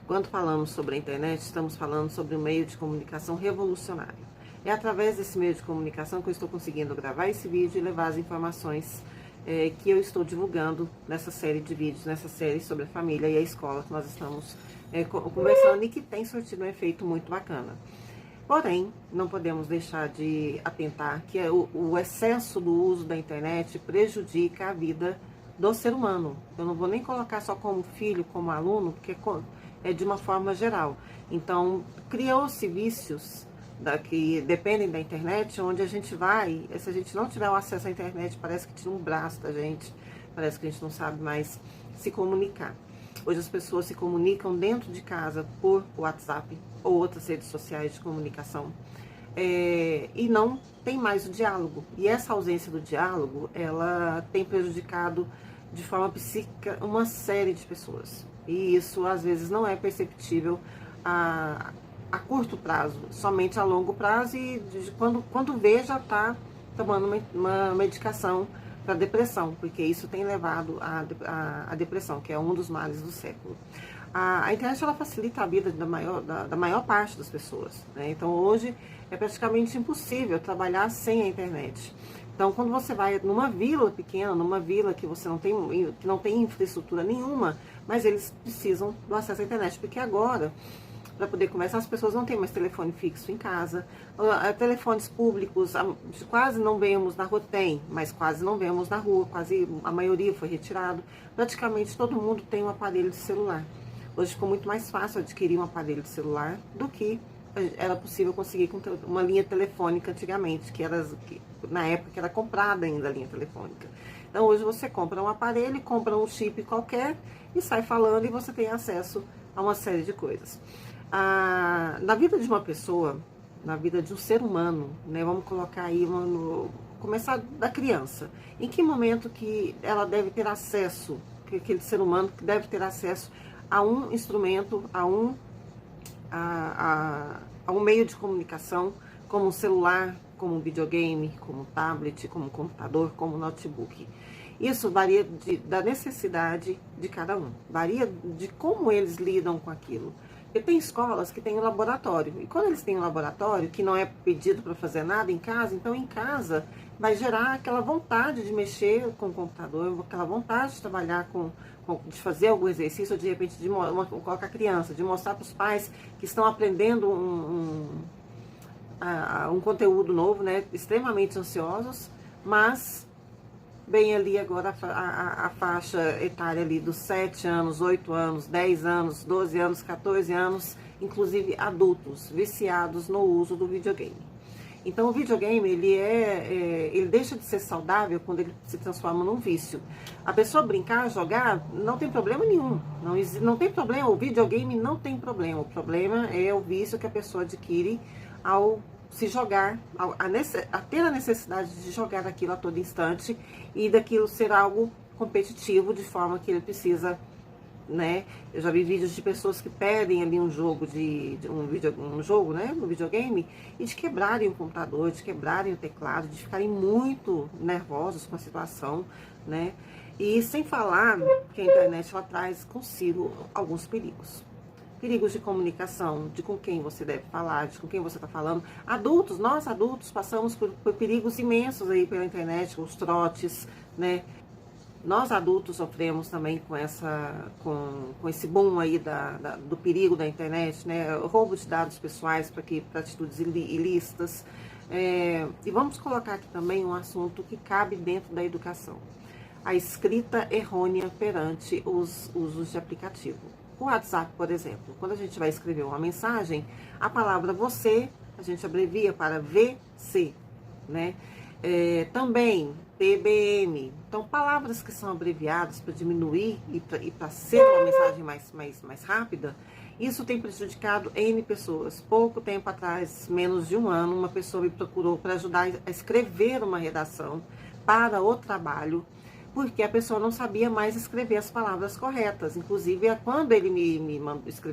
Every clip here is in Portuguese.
Quando falamos sobre a internet, estamos falando sobre um meio de comunicação revolucionário. É através desse meio de comunicação que eu estou conseguindo gravar esse vídeo e levar as informações que eu estou divulgando nessa série de vídeos, nessa série sobre a família e a escola que nós estamos conversando e que tem surtido um efeito muito bacana. Porém, não podemos deixar de atentar que o excesso do uso da internet prejudica a vida do ser humano. Eu não vou nem colocar só como filho, como aluno, porque é de uma forma geral. Então, criou-se vícios que dependem da internet, onde a gente vai, se a gente não tiver o acesso à internet, parece que tira um braço da gente, parece que a gente não sabe mais se comunicar. Hoje as pessoas se comunicam dentro de casa por WhatsApp ou outras redes sociais de comunicação e não tem mais o diálogo. E essa ausência do diálogo, ela tem prejudicado de forma psíquica uma série de pessoas. E isso às vezes não é perceptível a curto prazo, somente a longo prazo, e quando vê já está tomando uma medicação para depressão, porque isso tem levado à depressão, que é um dos males do século. A internet ela facilita a vida da maior parte das pessoas, né? Então hoje é praticamente impossível trabalhar sem a internet. Então quando você vai numa vila pequena, numa vila que você que não tem infraestrutura nenhuma, mas eles precisam do acesso à internet, porque agora, para poder conversar, as pessoas não têm mais telefone fixo em casa, telefones públicos quase não vemos na rua, tem, mas quase não vemos na rua, quase a maioria foi retirado. Praticamente todo mundo tem um aparelho de celular. Hoje ficou muito mais fácil adquirir um aparelho de celular do que era possível conseguir com uma linha telefônica antigamente, na época que era comprada ainda a linha telefônica. Então hoje você compra um aparelho, compra um chip qualquer e sai falando, e você tem acesso a uma série de coisas. Na vida de uma pessoa, na vida de um ser humano, né, vamos colocar aí, começar da criança. Em que momento que ela deve ter acesso, que aquele ser humano que deve ter acesso a um instrumento, a um meio de comunicação, como um celular, como um videogame, como um tablet, como um computador, como um notebook? Isso varia da necessidade de cada um, varia de como eles lidam com aquilo. Porque tem escolas que têm um laboratório, e quando eles têm um laboratório, que não é pedido para fazer nada em casa, então em casa vai gerar aquela vontade de mexer com o computador, aquela vontade de trabalhar de fazer algum exercício, ou de repente de colocar a criança, de mostrar para os pais que estão aprendendo um conteúdo novo, né, extremamente ansiosos, mas bem ali agora a faixa etária ali dos 7 anos, 8 anos, 10 anos, 12 anos, 14 anos, inclusive adultos viciados no uso do videogame. Então o videogame, ele deixa de ser saudável quando ele se transforma num vício. A pessoa brincar, jogar, não tem problema nenhum, não tem problema, o videogame não tem problema, o problema é o vício que a pessoa adquire ao se jogar, a ter a necessidade de jogar aquilo a todo instante e daquilo ser algo competitivo, de forma que ele precisa, né? Eu já vi vídeos de pessoas que pedem ali um jogo um jogo, né, no videogame, e de quebrarem o computador, de quebrarem o teclado, de ficarem muito nervosos com a situação, né? E sem falar que a internet ela traz consigo alguns perigos. Perigos de comunicação, de com quem você deve falar, de com quem você está falando. Adultos, nós adultos passamos por perigos imensos aí pela internet, os trotes, né? Nós adultos sofremos também com esse boom aí do perigo da internet, né? O roubo de dados pessoais para atitudes ilícitas. E vamos colocar aqui também um assunto que cabe dentro da educação. A escrita errônea perante os usos de aplicativo. O WhatsApp, por exemplo, quando a gente vai escrever uma mensagem, a palavra você, a gente abrevia para VC, né? Também PBM. Então, palavras que são abreviadas para diminuir e para ser uma mensagem mais rápida, isso tem prejudicado N pessoas. Pouco tempo atrás, menos de um ano, uma pessoa me procurou para ajudar a escrever uma redação para o trabalho, porque a pessoa não sabia mais escrever as palavras corretas. Inclusive, quando ele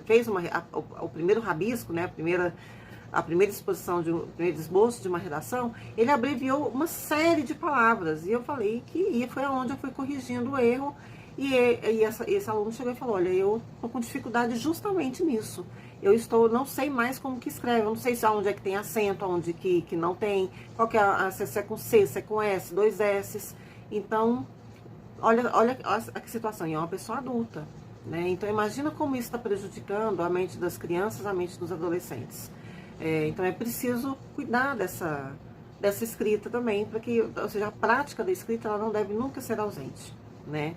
fez o primeiro rabisco, né, a primeira exposição, o primeiro esboço de uma redação, ele abreviou uma série de palavras. E eu falei que foi onde eu fui corrigindo o erro Esse aluno chegou e falou, olha, eu estou com dificuldade justamente nisso. Não sei mais como que escreve, eu não sei se onde é que tem acento, onde que não tem, qual que é se é com C, se é com S, dois S's. Então, olha a situação, e é uma pessoa adulta, né? Então, imagina como isso está prejudicando a mente das crianças, a mente dos adolescentes. Então, é preciso cuidar dessa escrita também, para que, ou seja, a prática da escrita, ela não deve nunca ser ausente, né?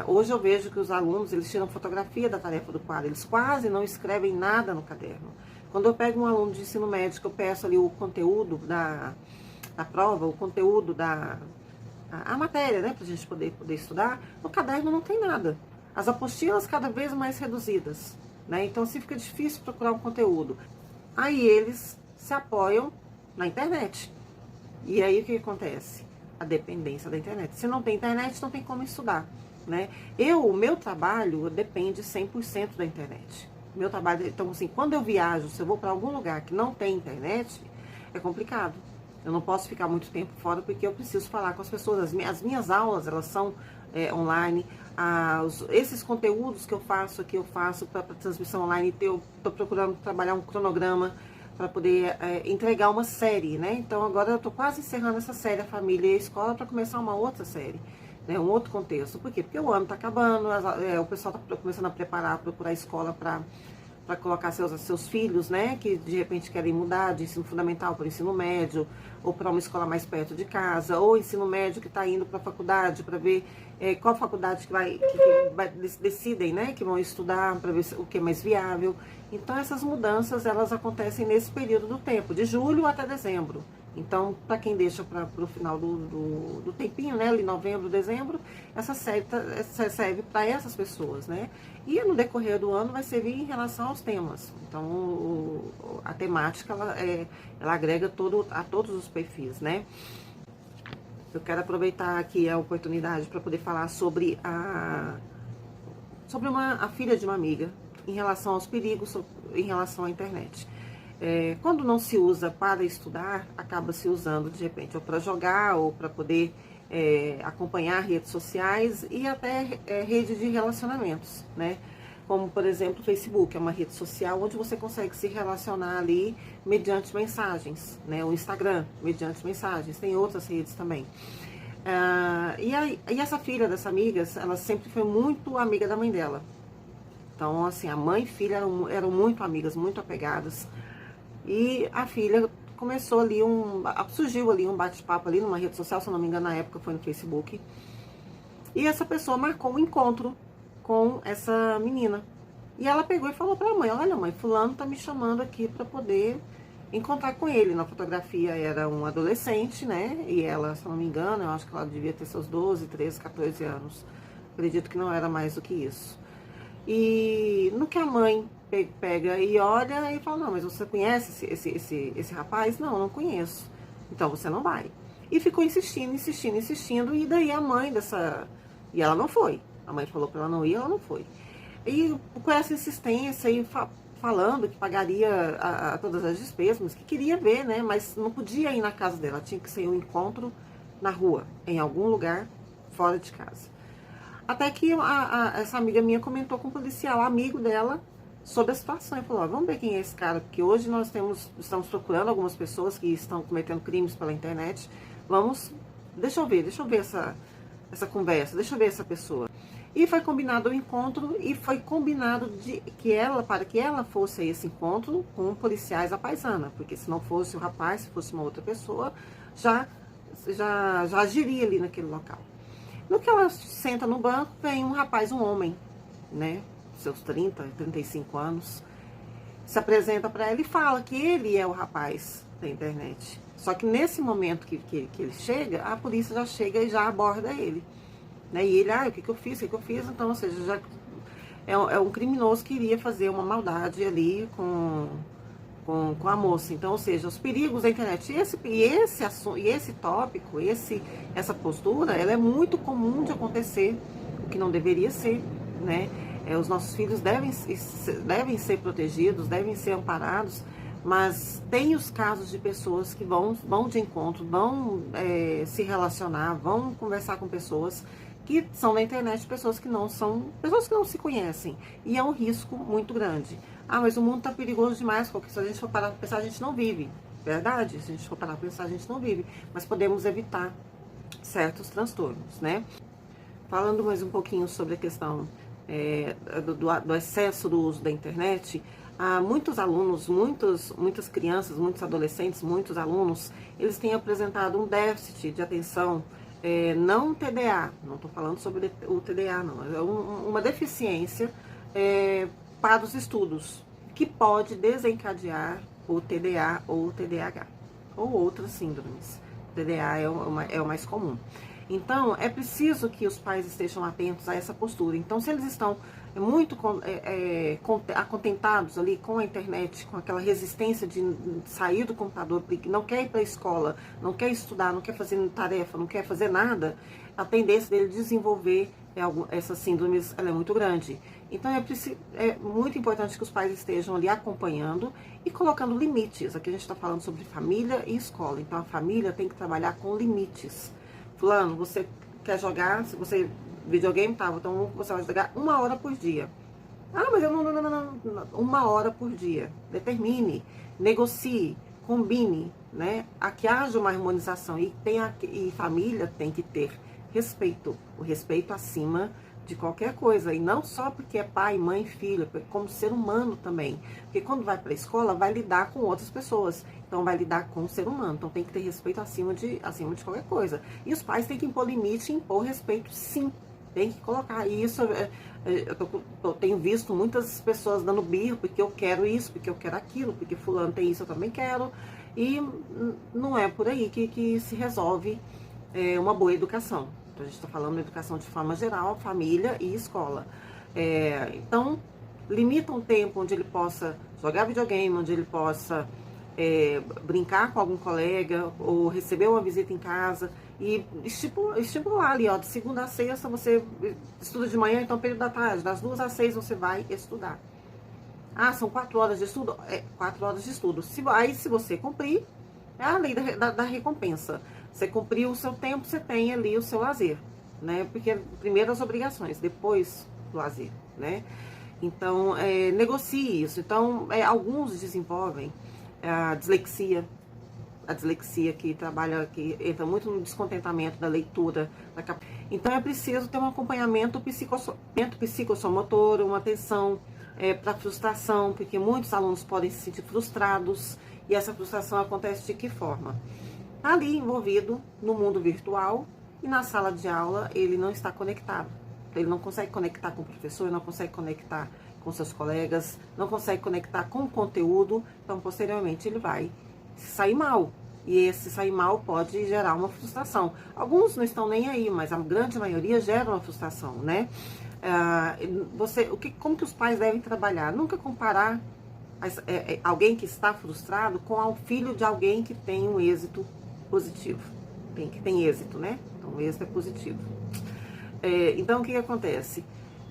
Hoje eu vejo que os alunos, eles tiram fotografia da tarefa do quadro, eles quase não escrevem nada no caderno. Quando eu pego um aluno de ensino médio, eu peço ali o conteúdo da prova, o conteúdo a matéria, né, para a gente poder estudar, no caderno não tem nada. As apostilas cada vez mais reduzidas, né? Então assim fica difícil procurar um conteúdo. Aí eles se apoiam na internet. E aí o que acontece? A dependência da internet. Se não tem internet, não tem como estudar, né? O meu trabalho depende 100% da internet. Meu trabalho, então assim, quando eu viajo, se eu vou para algum lugar que não tem internet, é complicado. Eu não posso ficar muito tempo fora porque eu preciso falar com as pessoas. As minhas aulas, elas são online. Esses conteúdos que eu faço aqui, eu faço para transmissão online. Eu estou procurando trabalhar um cronograma para poder entregar uma série, né? Então agora eu estou quase encerrando essa série, a família e a escola, para começar uma outra série, né? Um outro contexto. Por quê? Porque o ano está acabando, o pessoal está começando a procurar escola para colocar seus filhos, né, que de repente querem mudar de ensino fundamental para o ensino médio, ou para uma escola mais perto de casa, ou ensino médio que está indo para a faculdade, para ver qual faculdade decidem, né, que vão estudar, para ver o que é mais viável. Então essas mudanças, elas acontecem nesse período do tempo, de julho até dezembro. Então, para quem deixa para o final do tempinho, né, ali novembro, dezembro, essa série serve para essas pessoas, né? E no decorrer do ano vai servir em relação aos temas. Então, a temática, ela agrega a todos os perfis, né? Eu quero aproveitar aqui a oportunidade para poder falar sobre a filha de uma amiga, em relação aos perigos, em relação à internet. Quando não se usa para estudar, acaba se usando de repente ou para jogar ou para poder acompanhar redes sociais e até rede de relacionamentos, né? Como por exemplo o Facebook, é uma rede social onde você consegue se relacionar ali mediante mensagens, né? O Instagram, mediante mensagens, tem outras redes também. E essa filha dessa amiga, ela sempre foi muito amiga da mãe dela. Então assim, a mãe e filha eram muito amigas, muito apegadas. E a filha começou ali surgiu ali um bate-papo ali numa rede social, se eu não me engano, na época foi no Facebook. E essa pessoa marcou um encontro com essa menina. E ela pegou e falou pra mãe, olha mãe, fulano tá me chamando aqui pra poder encontrar com ele. Na fotografia era um adolescente, né? E ela, se eu não me engano, eu acho que ela devia ter seus 12, 13, 14 anos. Acredito que não era mais do que isso. E no que a mãe pega e olha e fala, não, mas você conhece esse rapaz? Não, não conheço. Então você não vai. E ficou insistindo, e daí a mãe e ela não foi. A mãe falou pra ela não ir, ela não foi. E com essa insistência e falando que pagaria a todas as despesas, que queria ver, né? Mas não podia ir na casa dela, tinha que ser um encontro na rua, em algum lugar fora de casa. Até que essa amiga minha comentou com o policial, amigo dela, sobre a situação. E falou, vamos ver quem é esse cara, porque hoje nós estamos procurando algumas pessoas que estão cometendo crimes pela internet. Deixa eu ver essa conversa, deixa eu ver essa pessoa. E foi combinado o encontro, e foi combinado para que ela fosse a esse encontro com policiais à paisana, porque se não fosse o rapaz, se fosse uma outra pessoa, já agiria ali naquele local. No que ela senta no banco, vem um rapaz, um homem, né, seus 30, 35 anos, se apresenta para ela e fala que ele é o rapaz da internet. Só que nesse momento que ele chega, a polícia já chega e já aborda ele. Né? E ele, o que eu fiz? Então, ou seja, já é um criminoso que iria fazer uma maldade ali com a moça. Então, ou seja, os perigos da internet. Esse tópico, essa postura, ela é muito comum de acontecer, o que não deveria ser, né? Os nossos filhos devem ser protegidos, devem ser amparados, mas tem os casos de pessoas que vão de encontro, vão se relacionar, vão conversar com pessoas que são na internet pessoas que não se conhecem, e é um risco muito grande. Ah, mas o mundo tá perigoso demais, porque se a gente for parar para pensar, a gente não vive. Verdade? Se a gente for parar para pensar, a gente não vive, mas podemos evitar certos transtornos, né? Falando mais um pouquinho sobre a questão do excesso do uso da internet, há muitos alunos, muitas crianças, muitos adolescentes, muitos alunos, eles têm apresentado um déficit de atenção, não TDA, não estou falando sobre o TDA, não, é uma deficiência para os estudos, que pode desencadear o TDA ou o TDAH, ou outras síndromes. O TDA é o mais comum. Então, é preciso que os pais estejam atentos a essa postura. Então, se eles estão muito acontentados ali com a internet, com aquela resistência de sair do computador, porque não quer ir para a escola, não quer estudar, não quer fazer tarefa, não quer fazer nada, a tendência dele desenvolver essas síndromes ela é muito grande. Então, é muito importante que os pais estejam ali acompanhando e colocando limites. Aqui a gente está falando sobre família e escola. Então, a família tem que trabalhar com limites. Fulano, você quer jogar, se você videogame, tá, então você vai jogar 1 hora por dia. Ah, mas eu não, 1 hora por dia. Determine, negocie, combine, né? A que haja uma harmonização e família tem que ter respeito, o respeito acima de qualquer coisa, e não só porque é pai, mãe, filho, como ser humano também, porque quando vai para a escola vai lidar com outras pessoas, então vai lidar com o ser humano, então tem que ter respeito acima de qualquer coisa, e os pais têm que impor limite e impor respeito, sim, tem que colocar, e isso eu tenho visto muitas pessoas dando birro, porque eu quero isso, porque eu quero aquilo, porque fulano tem isso, eu também quero, e não é por aí que se resolve uma boa educação. Então, a gente está falando de educação de forma geral, família e escola. Então, limita um tempo onde ele possa jogar videogame, onde ele possa brincar com algum colega ou receber uma visita em casa e estipular ali, ó, de segunda a sexta você estuda de manhã, então período da tarde, das 2 às 6 você vai estudar. Ah, são 4 horas de estudo? 4 horas de estudo. Aí, se você cumprir, é a lei da recompensa. Você cumpriu o seu tempo, você tem ali o seu lazer, né? Porque primeiro as obrigações, depois o lazer, né? Então, negocie isso. Então, alguns desenvolvem a dislexia que entra muito no descontentamento da leitura. Então, é preciso ter um acompanhamento psicossomotor, uma atenção para frustração, porque muitos alunos podem se sentir frustrados, e essa frustração acontece de que forma? Ali envolvido no mundo virtual, e na sala de aula ele não está conectado. Ele não consegue conectar com o professor, não consegue conectar com seus colegas, não consegue conectar com o conteúdo, então posteriormente ele vai sair mal. E esse sair mal pode gerar uma frustração. Alguns não estão nem aí, mas a grande maioria gera uma frustração, né? Como que os pais devem trabalhar? Nunca comparar alguém que está frustrado com o filho de alguém que tem um êxito positivo. Que tem êxito, né? Então, o êxito é positivo. Então, o que acontece?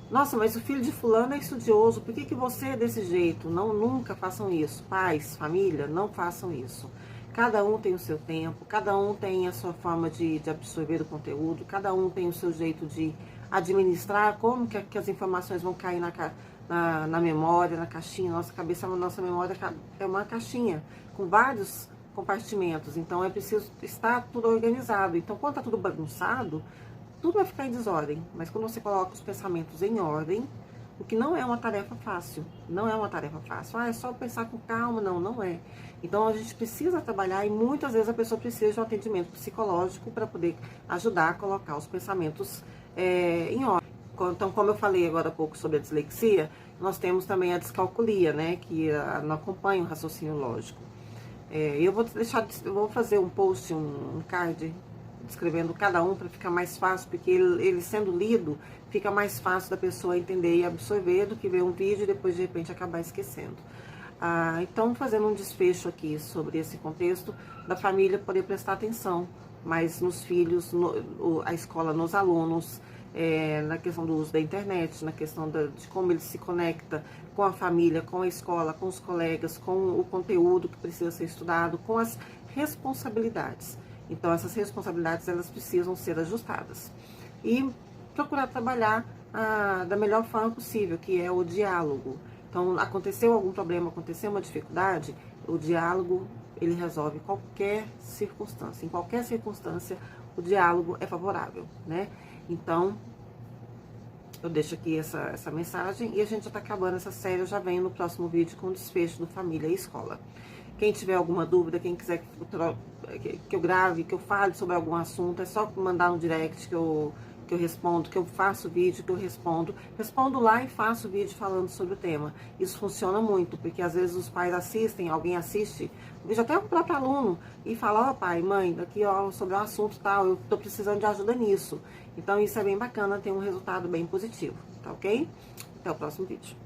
Nossa, mas o filho de fulano é estudioso, por que você é desse jeito? Não, nunca façam isso. Pais, família, não façam isso. Cada um tem o seu tempo, cada um tem a sua forma de absorver o conteúdo, cada um tem o seu jeito de administrar, como que as informações vão cair na memória, na caixinha. Nossa memória é uma caixinha com vários compartimentos, então é preciso estar tudo organizado. Então, quando está tudo bagunçado, tudo vai ficar em desordem, mas quando você coloca os pensamentos em ordem, o que não é uma tarefa fácil, não é uma tarefa fácil, é só pensar com calma, não é. Então a gente precisa trabalhar, e muitas vezes a pessoa precisa de um atendimento psicológico para poder ajudar a colocar os pensamentos em ordem. Então, como eu falei agora há pouco sobre a dislexia, nós temos também a descalculia, né, que não acompanha o raciocínio lógico. Eu vou fazer um post, um card, descrevendo cada um para ficar mais fácil, porque ele sendo lido, fica mais fácil da pessoa entender e absorver do que ver um vídeo e depois de repente acabar esquecendo. Então, fazendo um desfecho aqui sobre esse contexto da família poder prestar atenção, mas nos filhos, a escola nos alunos, na questão do uso da internet, na questão de como ele se conecta com a família, com a escola, com os colegas, com o conteúdo que precisa ser estudado, com as responsabilidades. Então, essas responsabilidades, elas precisam ser ajustadas. E procurar trabalhar da melhor forma possível, que é o diálogo. Então, aconteceu algum problema, aconteceu uma dificuldade, o diálogo, ele resolve qualquer circunstância. Em qualquer circunstância, o diálogo é favorável, né? Então, eu deixo aqui essa mensagem e a gente já tá acabando essa série. Eu já venho no próximo vídeo com o desfecho do Família e Escola. Quem tiver alguma dúvida, quem quiser que eu grave, que eu fale sobre algum assunto, é só mandar no direct que eu respondo, que eu faço vídeo, que eu respondo. Respondo lá e faço vídeo falando sobre o tema. Isso funciona muito, porque às vezes os pais assistem, alguém assiste, vejo até o próprio aluno e fala, ó pai, mãe, daqui ó, sobre o assunto tal, eu tô precisando de ajuda nisso. Então isso é bem bacana, tem um resultado bem positivo, tá ok? Até o próximo vídeo.